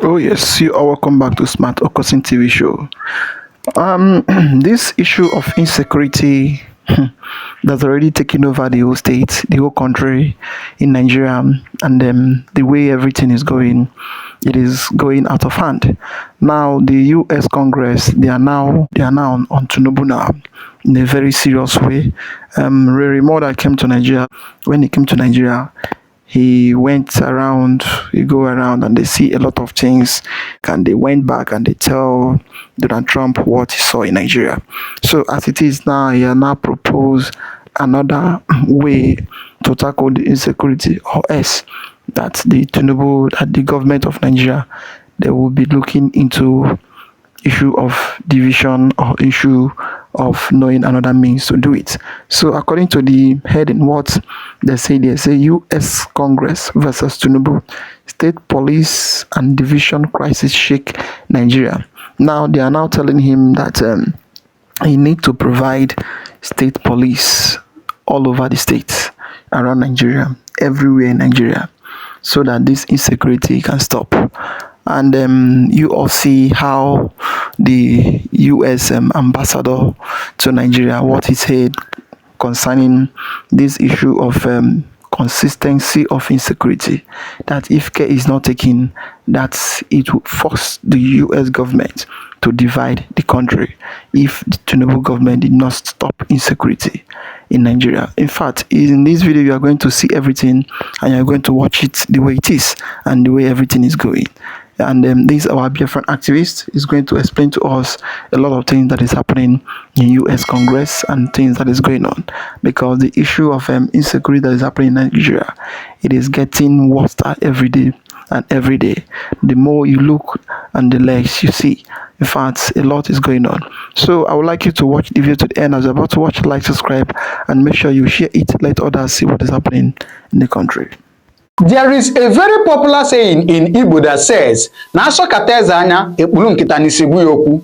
Oh yes, you are welcome back to Smart Okoson TV show. Um, this issue of insecurity that's already taken over the whole state, the whole country in Nigeria, and the way everything is going, it is going out of hand. Now, the U.S. Congress, they are now on Tinubu now in a very serious way. Rary Moda came to Nigeria. When he came to Nigeria, he went around, he go around and they see a lot of things, and they went back and they tell Donald Trump what he saw in Nigeria. So as it is now, he has now proposed another way to tackle the insecurity, or else that the government of Nigeria, they will be looking into issue of division or issue of knowing another means to do it. So according to the heading, what they say US Congress versus Tinubu, state police and division crisis shake Nigeria. Now they are now telling him that he need to provide state police all over the states around Nigeria, everywhere in Nigeria, so that this insecurity can stop. And you all see how the US ambassador to Nigeria, what he said concerning this issue of consistency of insecurity, that if care is not taken, that it will force the US government to divide the country if the Tinubu government did not stop insecurity in Nigeria. In fact, in this video, you are going to see everything and you're going to watch it the way it is and the way everything is going. And this our BFF activist is going to explain to us a lot of things that is happening in US Congress and things that is going on, because the issue of insecurity that is happening in Nigeria, it is getting worse every day and every day. The more you look and the less you see. In fact, a lot is going on. So I would like you to watch the video to the end. As you're about to watch, like, subscribe, and make sure you share it. Let others see what is happening in the country. There is a very popular saying in Igbo that says, "Naso kateza anya ekpulu nkita n'isibu yoku."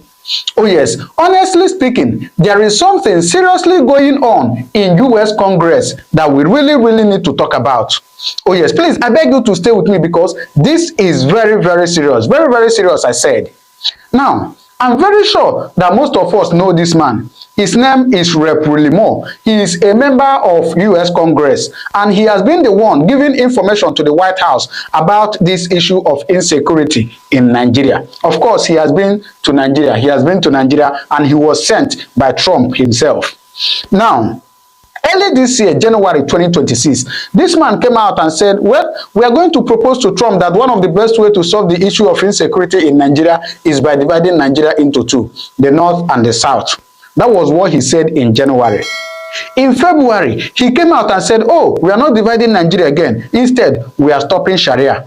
Oh yes, honestly speaking, there is something seriously going on in US Congress that we really need to talk about. Oh yes, please, I beg you to stay with me because this is very serious. Very serious, I said. Now, I'm very sure that most of us know this man. His name is Rep. Moore. He is a member of US Congress, and he has been the one giving information to the White House about this issue of insecurity in Nigeria. Of course, he has been to Nigeria. And he was sent by Trump himself. Now, early this year, January 2026, this man came out and said, well, we are going to propose to Trump that one of the best ways to solve the issue of insecurity in Nigeria is by dividing Nigeria into two, the North and the South. That was what he said in January. In February, he came out and said, oh, we are not dividing Nigeria again. Instead, we are stopping Sharia.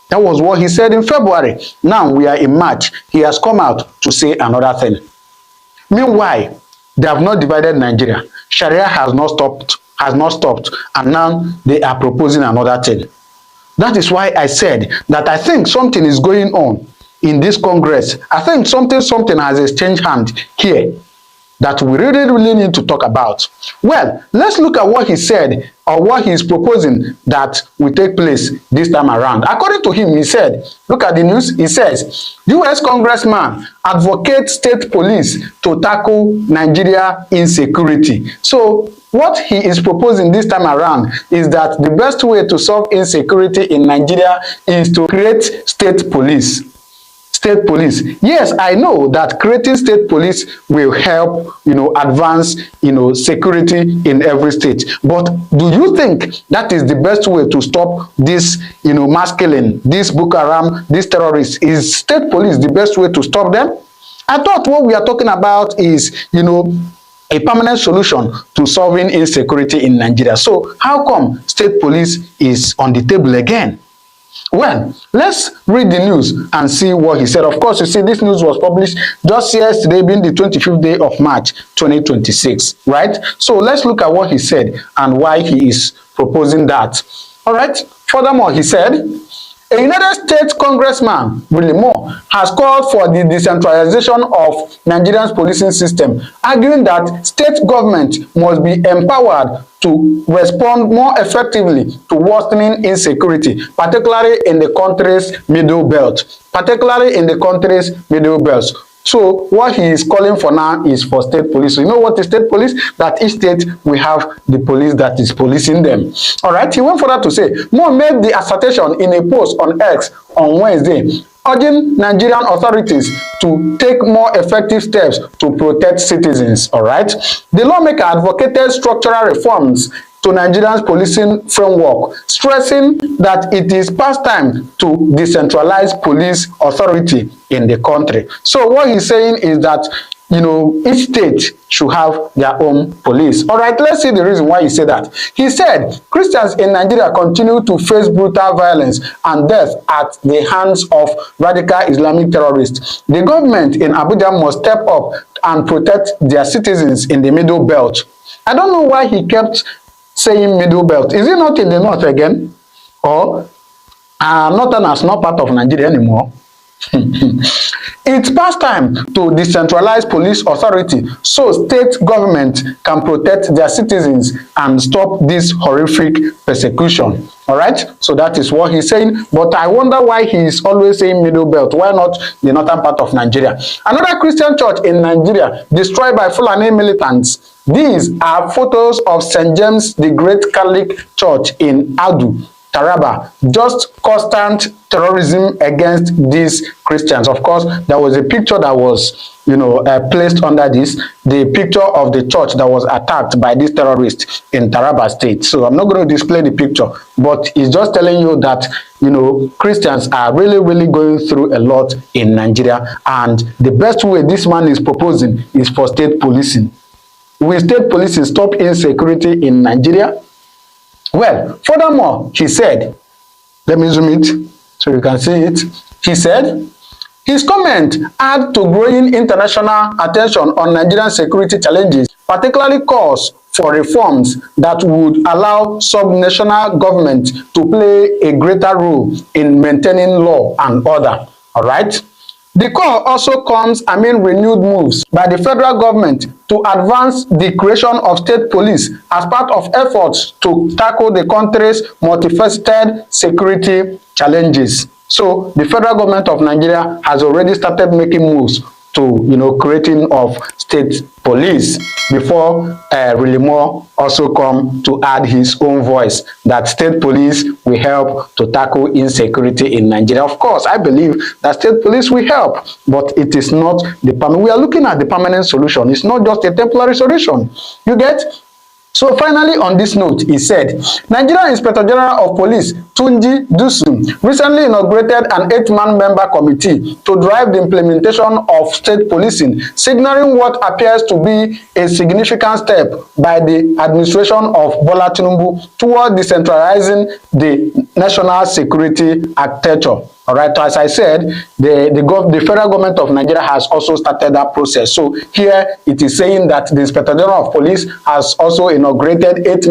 That was what he said in February. Now we are in March. He has come out to say another thing. Meanwhile, they have not divided Nigeria. Sharia has not stopped, and now they are proposing another thing. That is why I said that I think something is going on in this Congress. I think something has exchanged hands here that we really need to talk about. Well, let's look at what he said, or what he is proposing that will take place this time around. According to him, he said, look at the news, he says, US congressman advocates state police to tackle Nigeria insecurity. So what he is proposing this time around is that the best way to solve insecurity in Nigeria is to create state police. State police. Yes, I know that creating state police will help, advance, security in every state. But do you think that is the best way to stop this, mass killing, this Boko Haram, these terrorists? Is state police the best way to stop them? I thought what we are talking about is, a permanent solution to solving insecurity in Nigeria. So how come state police is on the table again? Well, let's read the news and see what he said. Of course, you see, this news was published just yesterday, being the 25th day of March 2026, right? So let's look at what he said and why he is proposing that. All right. Furthermore, he said, A United States congressman, Willie Moore, has called for the decentralization of Nigeria's policing system, arguing that state government must be empowered to respond more effectively to worsening insecurity, particularly in the country's middle belt. So what he is calling for now is for state police. So you know what is state police? That each state will have the police that is policing them. All right. He went further to say, Moore made the assertion in a post on X on Wednesday, urging Nigerian authorities to take more effective steps to protect citizens. All right. The lawmaker advocated structural reforms to Nigeria's policing framework, stressing that it is past time to decentralize police authority in the country. So what he's saying is that, you know, each state should have their own police. All right, let's see the reason why he said that. He said Christians in Nigeria continue to face brutal violence and death at the hands of radical Islamic terrorists. The government in Abuja must step up and protect their citizens in the middle belt. I don't know why he kept saying middle belt. Is it not in the north again? Or northern is not part of Nigeria anymore? It's past time to decentralize police authority so state government can protect their citizens and stop this horrific persecution. All right, so that is what he's saying. But I wonder why he's always saying middle belt. Why not the northern part of Nigeria? Another Christian church in Nigeria destroyed by Fulani militants. These are photos of St. James the Great Catholic Church in Adu, Taraba. Just constant terrorism against these Christians. Of course, there was a picture that was, placed under this, the picture of the church that was attacked by these terrorists in Taraba State. So I'm not going to display the picture, but it's just telling you that, Christians are really, really going through a lot in Nigeria. And the best way this man is proposing is for state policing. Will state policing stop insecurity in Nigeria? Well, furthermore, he said, let me zoom it so you can see it. He said, his comment add to growing international attention on Nigerian security challenges, particularly calls for reforms that would allow subnational government to play a greater role in maintaining law and order. All right? The call also comes amid renewed moves by the federal government to advance the creation of state police as part of efforts to tackle the country's multifaceted security challenges. So the federal government of Nigeria has already started making moves to, creating of state police before Willie Moore also come to add his own voice that state police will help to tackle insecurity in Nigeria. Of course, I believe that state police will help, but it is not the permanent. We are looking at the permanent solution. It's not just a temporary solution. You get? So finally, on this note, he said, Nigeria Inspector General of Police Tunji Dusun recently inaugurated an 8-man member committee to drive the implementation of state policing, signaling what appears to be a significant step by the administration of Bola Tinubu toward decentralizing the national security architecture. All right, so as I said, the federal government of Nigeria has also started that process. So here it is saying that the Inspector General of Police has also inaugurated 8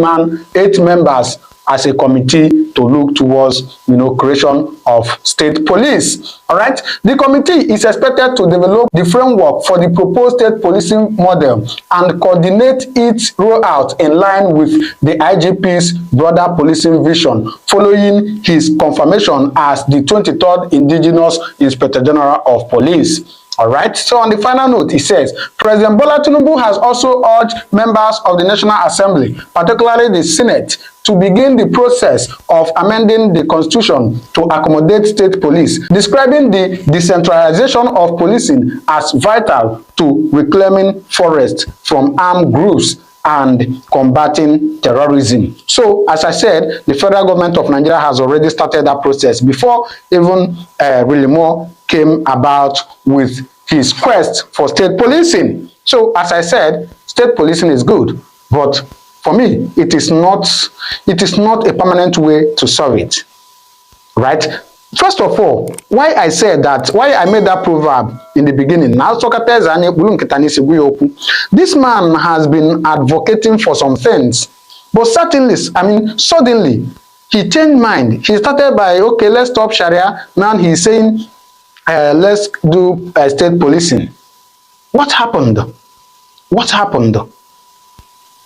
members as a committee to look towards, creation of state police. All right, the committee is expected to develop the framework for the proposed state policing model and coordinate its rollout in line with the IGP's broader policing vision, following his confirmation as the 23rd Indigenous Inspector General of Police. All right, so on the final note, he says, President Bola Tinubu has also urged members of the National Assembly, particularly the Senate, to begin the process of amending the Constitution to accommodate state police, describing the decentralization of policing as vital to reclaiming forests from armed groups and combating terrorism. So, as I said, the federal government of Nigeria has already started that process before even Willie Moore came about with his quest for state policing. So, as I said, state policing is good, but for me, it is not a permanent way to solve it, right? First of all, why I made that proverb in the beginning. This man has been advocating for some things, but suddenly, he changed mind. He started by, okay, let's stop Sharia. Now he's saying, let's do state policing. What happened? What happened?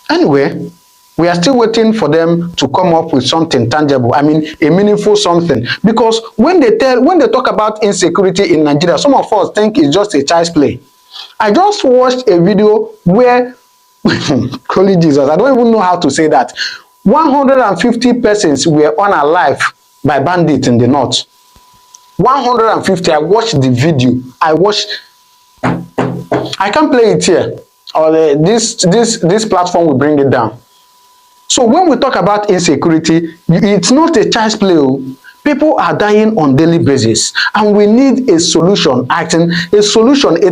Anyway, we are still waiting for them to come up with something tangible. I mean, a meaningful something. Because when they talk about insecurity in Nigeria, some of us think it's just a child's play. I just watched a video where, holy Jesus, I don't even know how to say that. 150 persons were unalive by bandits in the north. 150. I watched the video. I can't play it here, or this platform will bring it down. So when we talk about insecurity, it's not a child's play. People are dying on daily basis, and we need a solution. A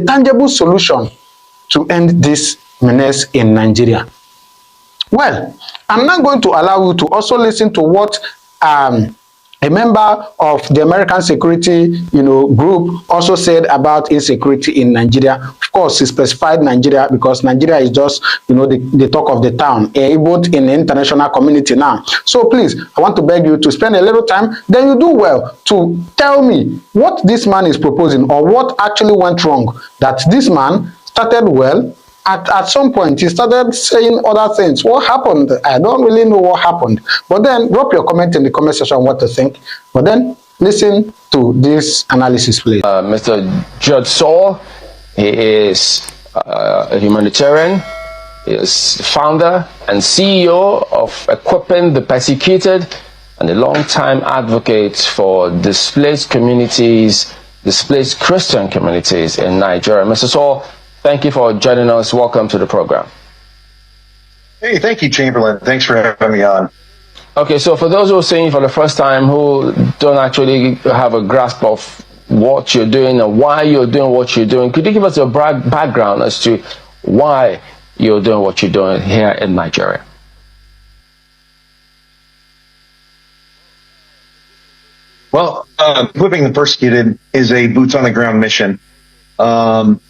tangible solution to end this menace in Nigeria. Well, I'm not going to allow you to also listen to what a member of the American security, group also said about insecurity in Nigeria. Of course, he specified Nigeria because Nigeria is just, the talk of the town, both in the international community now. So please, I want to beg you to spend a little time. Then you do well to tell me what this man is proposing or what actually went wrong. That this man started well. At some point, he started saying other things. What happened? I don't really know what happened. But then, drop your comment in the comment section what to think. But then, listen to this analysis, please. Mr. Judge Saul, he is a humanitarian. He is founder and CEO of Equipping the Persecuted and a long-time advocate for displaced communities, displaced Christian communities in Nigeria. Mr. Saul, thank you for joining us. Welcome to the program. Hey, thank you, Chamberlain. Thanks for having me on. Okay, so for those who are seeing you for the first time, who don't actually have a grasp of what you're doing and why you're doing what you're doing, could you give us a background as to why you're doing what you're doing here in Nigeria? Well, Equipping the Persecuted is a boots-on-the-ground mission.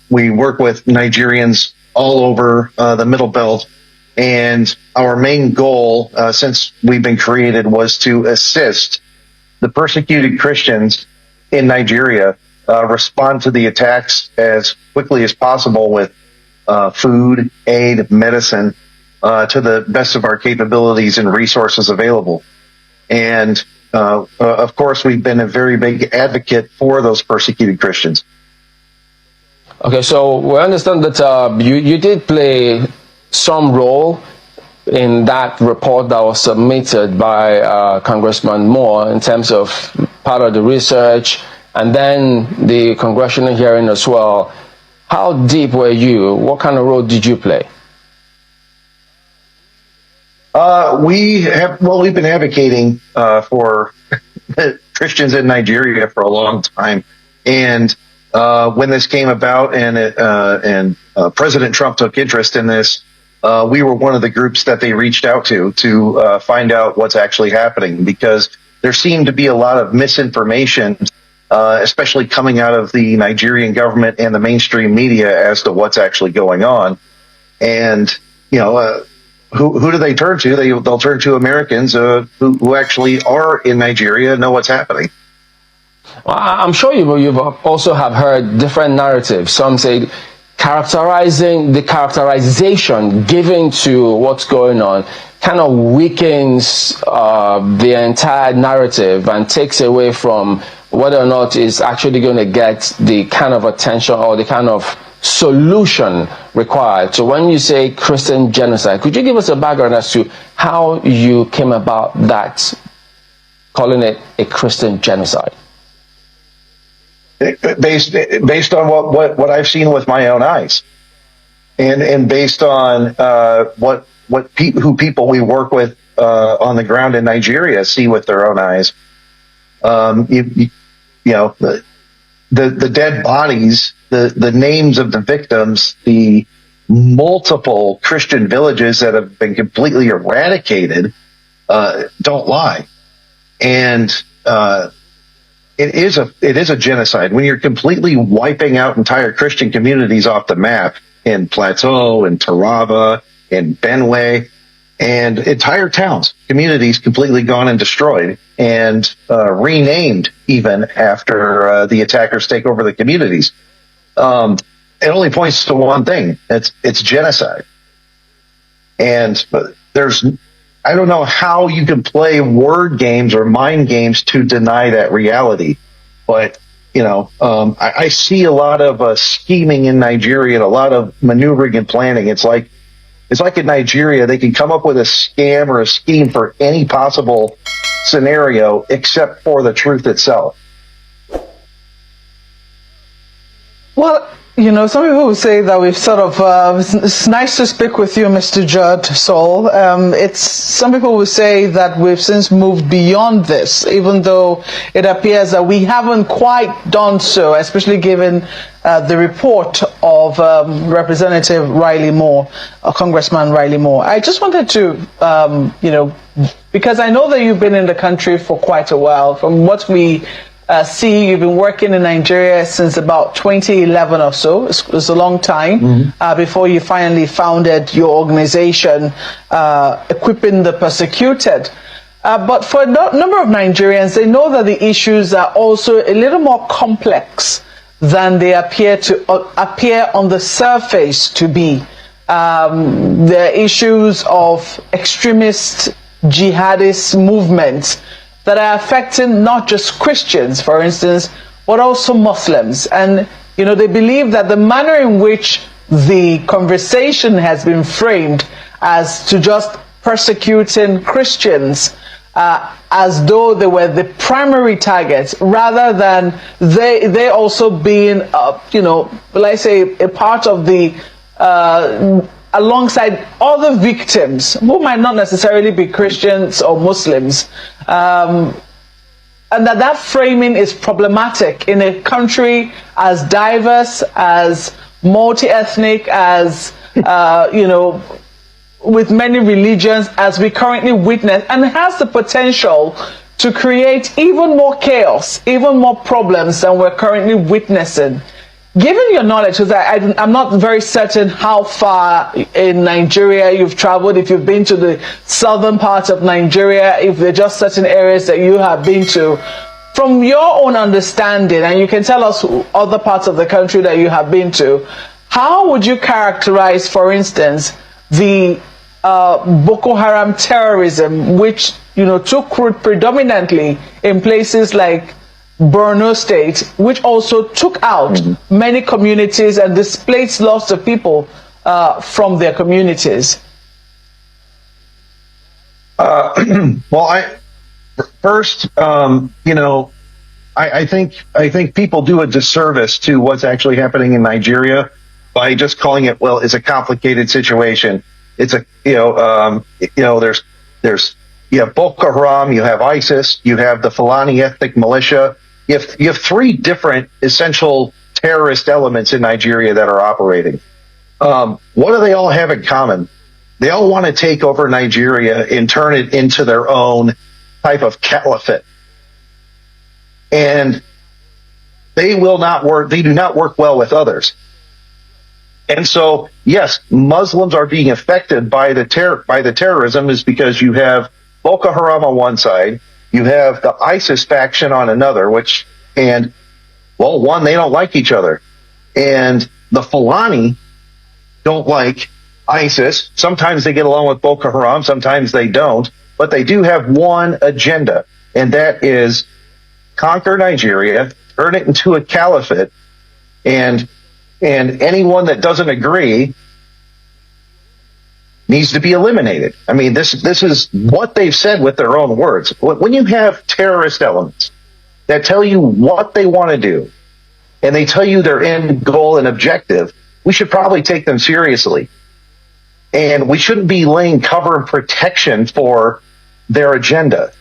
We work with Nigerians all over the Middle Belt, and our main goal since we've been created was to assist the persecuted Christians in Nigeria respond to the attacks as quickly as possible with food, aid, medicine, to the best of our capabilities and resources available. And of course, we've been a very big advocate for those persecuted Christians. Okay, so we understand that you did play some role in that report that was submitted by Congressman Moore in terms of part of the research and then the congressional hearing as well. How deep were you? What kind of role did you play? We've been advocating for Christians in Nigeria for a long time, and when this came about and President Trump took interest in this, we were one of the groups that they reached out to find out what's actually happening, because there seemed to be a lot of misinformation, especially coming out of the Nigerian government and the mainstream media as to what's actually going on. And, who do they turn to? They'll turn to Americans who actually are in Nigeria, know what's happening. Well, I'm sure you've also have heard different narratives. Some say characterization given to what's going on kind of weakens the entire narrative and takes away from whether or not it's actually going to get the kind of attention or the kind of solution required. So when you say Christian genocide, could you give us a background as to how you came about that, calling it a Christian genocide? Based on what I've seen with my own eyes, and based on who people we work with on the ground in Nigeria see with their own eyes. The dead bodies, the names of the victims, the multiple Christian villages that have been completely eradicated don't lie, and it is a genocide when you're completely wiping out entire Christian communities off the map in Plateau, in Taraba, in Benue. and entire towns, communities completely gone and destroyed and renamed even after the attackers take over the communities. It only points to one thing. It's genocide. And I don't know how you can play word games or mind games to deny that reality. But, I see a lot of scheming in Nigeria and a lot of maneuvering and planning. It's like in Nigeria, they can come up with a scam or a scheme for any possible scenario except for the truth itself. Well, some people will say that we've sort of, it's nice to speak with you, Mr. Judd Saul. Some people will say that we've since moved beyond this, even though it appears that we haven't quite done so, especially given the report of Representative Riley Moore, Congressman Riley Moore. I just wanted to, because I know that you've been in the country for quite a while. From what we see, you've been working in Nigeria since about 2011 or so. It's a long time before you finally founded your organization, Equipping the Persecuted. But for a number of Nigerians, they know that the issues are also a little more complex than they appear on the surface to be. The issues of extremist jihadist movements that are affecting not just Christians, for instance, but also Muslims. And, they believe that the manner in which the conversation has been framed as to just persecuting Christians as though they were the primary targets, rather than they also being, let's say, a part of the alongside other victims who might not necessarily be Christians or Muslims, and that framing is problematic in a country as diverse, as multi-ethnic, as with many religions as we currently witness, and has the potential to create even more chaos, even more problems than we're currently witnessing. Given your knowledge, because I'm not very certain how far in Nigeria you've traveled, if you've been to the southern part of Nigeria, if there are just certain areas that you have been to. From your own understanding, and you can tell us other parts of the country that you have been to, how would you characterize, for instance, the Boko Haram terrorism, which took root predominantly in places like Borno State, which also took out many communities and displaced lots of people from their communities? I think people do a disservice to what's actually happening in Nigeria by just calling it, it's a complicated situation. It's you have Boko Haram, you have ISIS, you have the Fulani ethnic militia. You have three different essential terrorist elements in Nigeria that are operating. What do they all have in common? They all want to take over Nigeria and turn it into their own type of caliphate. And they do not work well with others. And so, yes, Muslims are being affected by the terrorism, is because you have Boko Haram on one side, you have the ISIS faction on another, they don't like each other. And the Fulani don't like ISIS. Sometimes they get along with Boko Haram, sometimes they don't, but they do have one agenda, and that is conquer Nigeria, turn it into a caliphate, and anyone that doesn't agree needs to be eliminated. I mean, this is what they've said with their own words. When you have terrorist elements that tell you what they want to do, and they tell you their end goal and objective, we should probably take them seriously. And we shouldn't be laying cover and protection for their agenda.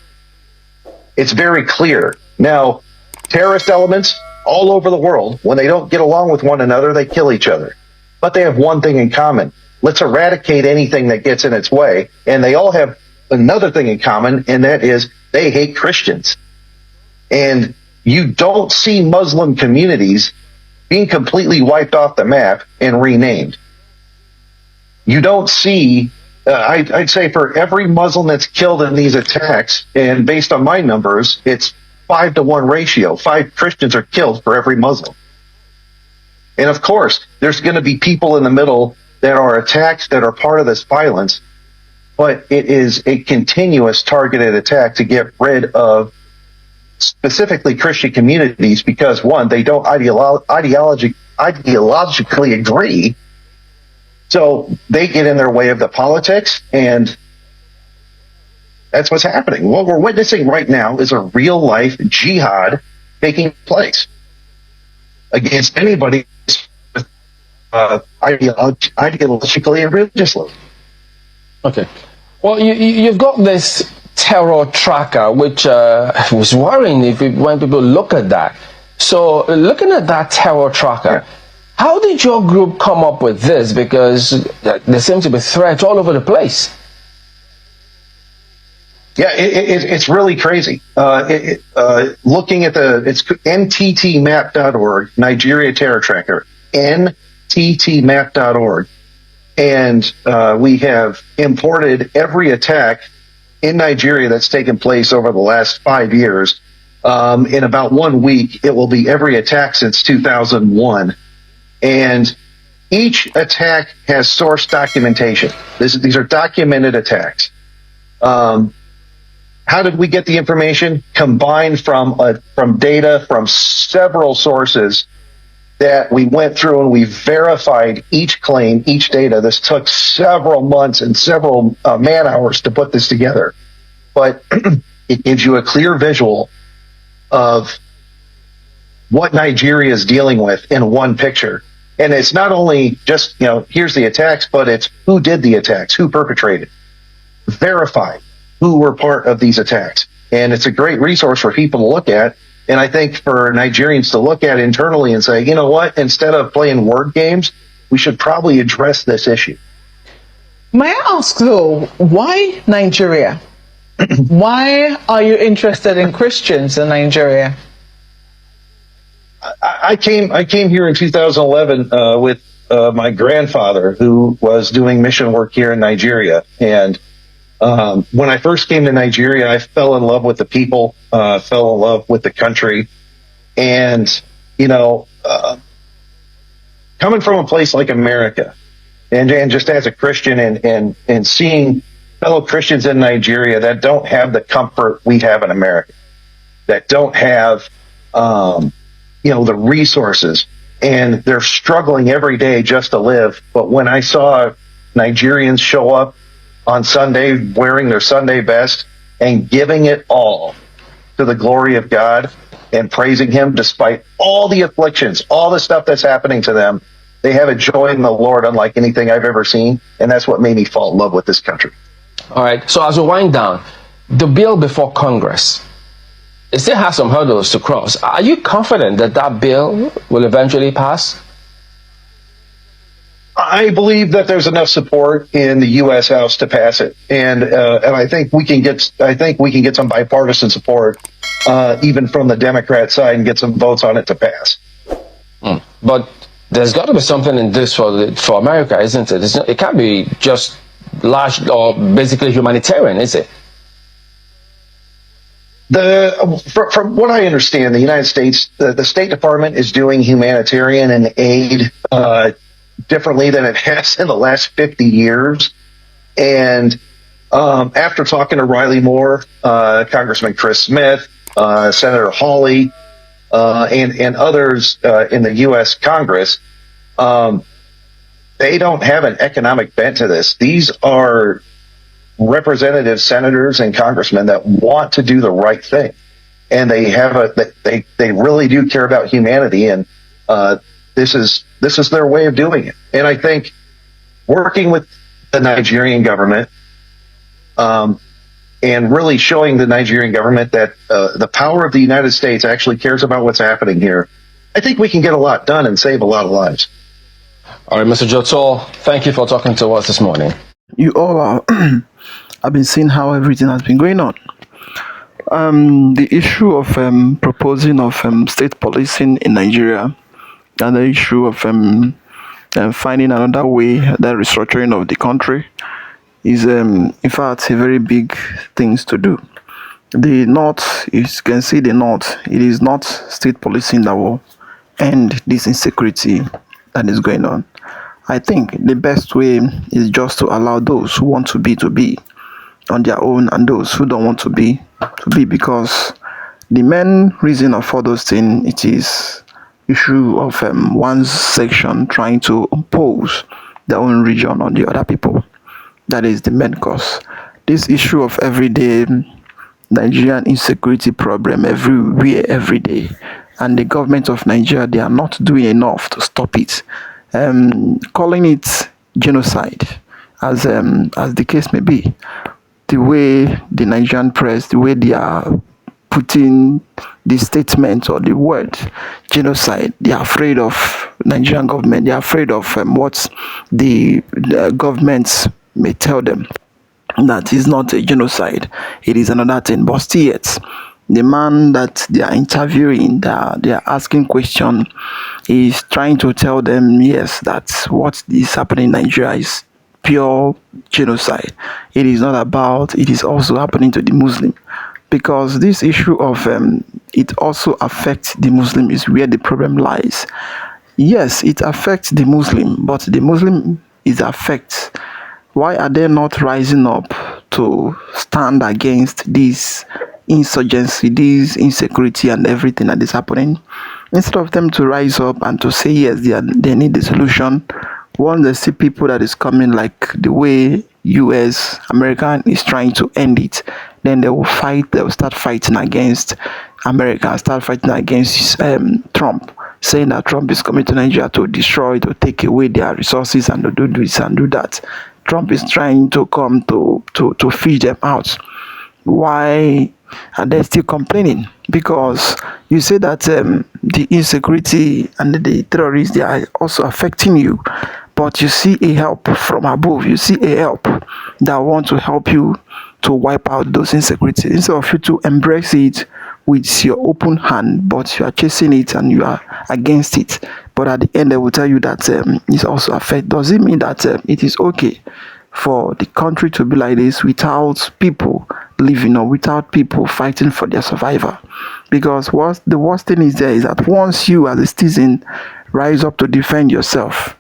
It's very clear. Now, terrorist elements all over the world, when they don't get along with one another, they kill each other. But they have one thing in common. Let's eradicate anything that gets in its way. And they all have another thing in common, and that is they hate Christians. And you don't see Muslim communities being completely wiped off the map and renamed. You don't see I'd say for every Muslim that's killed in these attacks, and based on my numbers, it's 5-to-1 ratio. 5 Christians are killed for every Muslim. And of course, there's going to be people in the middle that are attacked that are part of this violence, but it is a continuous targeted attack to get rid of specifically Christian communities because, one, they don't ideologically agree. So they get in their way of the politics, and that's what's happening. What we're witnessing right now is a real-life jihad taking place against anybody ideologically and religiously. Okay. Well, you've got this terror tracker, which was worrying when people look at that. So looking at that terror tracker, how did your group come up with this? Because there seem to be threats all over the place. Yeah, it's really crazy. Looking at it's nttmap.org, Nigeria Terror Tracker, nttmap.org. And we have imported every attack in Nigeria that's taken place over the last 5 years. In about 1 week, it will be every attack since 2001. And each attack has source documentation. These are documented attacks. How did we get the information? Combined from data from several sources that we went through and we verified each claim, each data. This took several months and several man hours to put this together. But it gives you a clear visual of what Nigeria is dealing with in one picture. And it's not only just, here's the attacks, but it's who did the attacks, who perpetrated, verified who were part of these attacks. And it's a great resource for people to look at. And I think for Nigerians to look at internally and say, you know what, instead of playing word games, we should probably address this issue. May I ask though, why Nigeria? Why are you interested in Christians in Nigeria? I came here in 2011 with my grandfather, who was doing mission work here in Nigeria. And when I first came to Nigeria, I fell in love with the people, fell in love with the country. And, coming from a place like America, and just as a Christian and seeing fellow Christians in Nigeria that don't have the comfort we have in America, that don't have, the resources, and they're struggling every day just to live. But when I saw Nigerians show up on Sunday wearing their Sunday best and giving it all to the glory of God and praising Him despite all the afflictions, all the stuff that's happening to them, they have a joy in the Lord unlike anything I've ever seen. And that's what made me fall in love with this country. All right. So as we wind down, the bill before Congress, it still has some hurdles to cross. Are you confident that that bill will eventually pass? I believe that there's enough support in the U.S. House to pass it, and I think we can get some bipartisan support, even from the Democrat side, and get some votes on it to pass. But there's got to be something in this for America, isn't it? It can't be just large or basically humanitarian, is it? From what I understand, the United States, the State Department is doing humanitarian and aid differently than it has in the last 50 years. And after talking to Riley Moore, Congressman Chris Smith, Senator Hawley, and others in the U.S. Congress, they don't have an economic bent to this. These are representatives, senators, and congressmen that want to do the right thing, and they really do care about humanity, and this is their way of doing it. And I think working with the Nigerian government, and really showing the Nigerian government that the power of the United States actually cares about what's happening here, I think we can get a lot done and save a lot of lives. All right, Mr. Jotol, thank you for talking to us this morning. You all are. I've been seeing how everything has been going on. The issue of proposing of state policing in Nigeria, and the issue of finding another way, that restructuring of the country, is in fact a very big things to do. The North, you can see the North, it is not state policing that will end this insecurity that is going on. I think the best way is just to allow those who want to be on their own, and those who don't want to be, because the main reason of all those things, it is issue of one section trying to impose their own region on the other people. That is the main cause. This issue of everyday Nigerian insecurity problem everywhere, every day, and the government of Nigeria, they are not doing enough to stop it. Calling it genocide, as the case may be, the way the Nigerian press, the way they are putting the statement or the word genocide, they are afraid of Nigerian government. They are afraid of what the governments may tell them. That is not a genocide, it is another thing. But still yet, the man that they are interviewing, that they are asking question, is trying to tell them, yes, that what is happening in Nigeria is pure genocide. It is not about, it is also happening to the Muslim. Because this issue of it also affects the Muslim is where the problem lies. Yes, it affects the Muslim, but the Muslim is affected. Why are they not rising up to stand against this insurgency, this insecurity and everything that is happening? Instead of them to rise up and to say yes, they need the solution, once they see people that is coming like the way US, American is trying to end it, then they will fight, they will start fighting against America, start fighting against Trump, saying that Trump is coming to Nigeria to destroy, to take away their resources and to do this and do that. Trump is trying to come to fish them out. Why are they still complaining? Because you say that the insecurity and the terrorists, they are also affecting you, but you see a help from above. You see a help that want to help you to wipe out those insecurities. Instead of you to embrace it with your open hand, but you are chasing it and you are against it. But at the end, they will tell you that it's also affect. Does it mean that it is okay for the country to be like this without people living or without people fighting for their survival? Because the worst thing is there is that once you as a citizen rise up to defend yourself,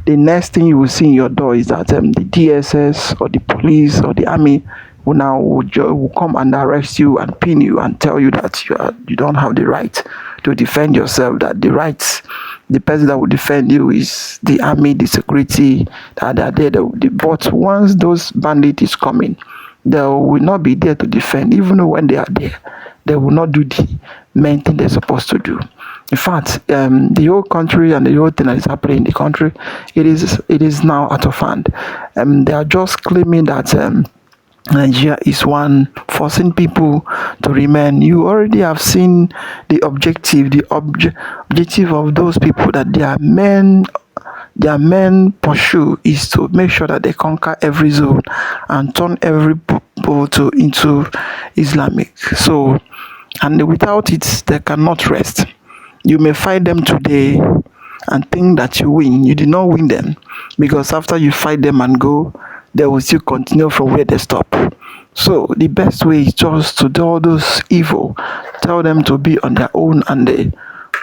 the next thing you will see in your door is that the DSS or the police or the army will come and arrest you and pin you and tell you that you don't have the right to defend yourself, that the person that will defend you is the army, the security, that are there. But once those bandits is coming, they will not be there to defend. Even when they are there, they will not do the main thing they're supposed to do. In fact, the whole country and the whole thing that is happening in the country, it is now out of hand. They are just claiming that Nigeria is one, forcing people to remain. You already have seen the objective, objective of those people, that their main pursuit is to make sure that they conquer every zone and turn every people into Islamic. So, and without it, they cannot rest. You may fight them today and think that you win. You did not win them, because after you fight them and go, they will still continue from where they stop. So the best way is just to do all those evil, tell them to be on their own and they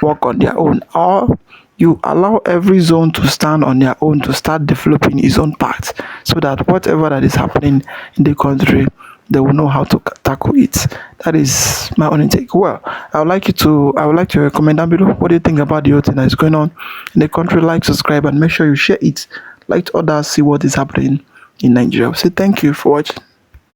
work on their own, or you allow every zone to stand on their own, to start developing its own path, so that whatever that is happening in the country, they will know how to tackle it. That is my only take. Well, I would like to comment down below what do you think about the whole thing that is going on in the country. Like, subscribe, and make sure you share it. Let others see what is happening in Nigeria. So thank you for watching.